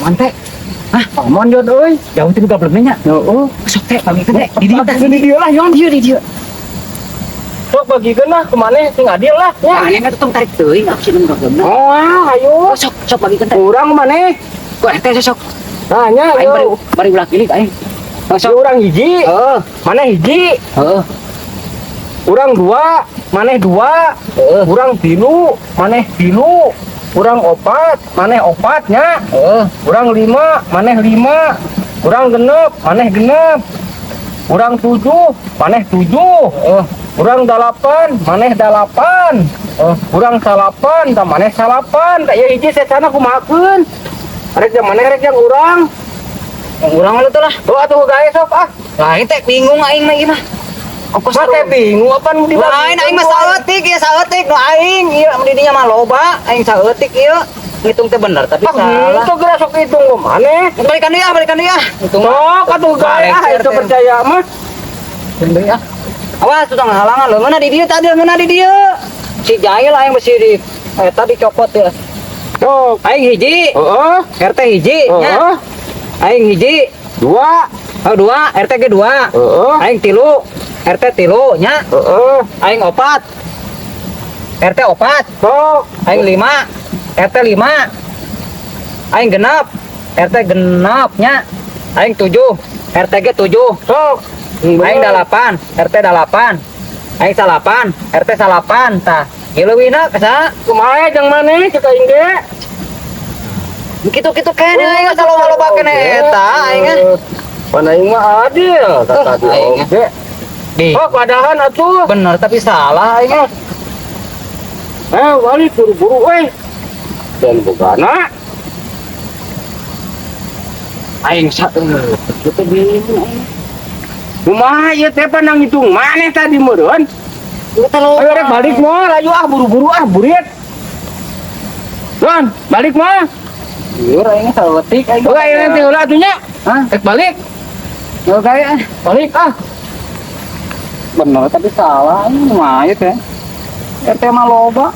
Aman teh. Hah, aman Yon euy. Jauh teh buka belumnya. Heeh. Sok teh pamikeun teh. Di dieu teh. Di dieu lah Yon. Di dieu. Sok bagikeun lah kemana sing adil lah. Ya, ini mah tutong tarik teuing aku sih nu gagem. Oh, ayo. Sok bagikeun teh. Urang mana? Ku teh sok. Tanya Aing bari ayo. bari ulah pilih aing. Si urang hiji. Heeh. Mana hiji? Heeh. Urang dua, maneh dua. Urang tilu, maneh tilu. Urang opat, maneh opatnya. Urang lima, maneh lima. Urang genep, maneh genep. Urang tujuh, maneh tujuh. Urang dalapan, maneh dalapan. Urang salapan, da maneh salapan. Da ieu hiji sesana kumakeun. Rek jang maneh rek jang urang. Yang urang lu tuh lah. Tuh atuh gawe sok ah. Lain teh bingung aing mah ieu mah. Ongkos teh bingung apa nu dibagi. Lain aing mah saeutik ya saeutik nu aing ieu di dinya mah loba aing saeutik ieu. Ngitung teh bener tapi salah. Itu geura sok hitung ku maneh. Balikan deui ah. Hitung Sok atuh gawe ah itu percaya mah. deui ah. Awas tutang halangan leuh ngeuna di dieu tadi ngeuna di dieu. Si jahil aing besi di eta dicopot ya. Sok. Aing hiji, Heeh. RT hiji nya. Heeh. Aing hiji, Dua. dua, RT ge dua. Heeh. Aing tilu, RT tilu nya. Heeh. Aing opat, RT opat. Sok. Aing lima, RT lima. Aing genep, RT genep nya. Aing tujuh, RT ge tujuh. Sok. Aing dalapan, RT dalapan. Aing salapan, RT salapan. Tah, ieu leuwihna kasa. Kumaha jeung maneh cek aing ge? Kitu-kitu kene aing saloba-loba kene eta aing mah. Pan aing mah adil kata di aing oge. Di. Oh, padahan atuh. Bener tapi salah aing mah. Balik buru-buru we. Dan bogana. Aing kitu bingung aing. Kumaha ieu teh panang hitung maneh tadi meureun? Ayo rek balik mah, ayo ah buru-buru ah burit. Don, balik mah. Ieu aing saeutik aing. Oke, ayo nanti ulah atunya. Hah? Rek balik. Yo kae Balik ah. bener tapi salah aing mah ieu teh. RT mah loba.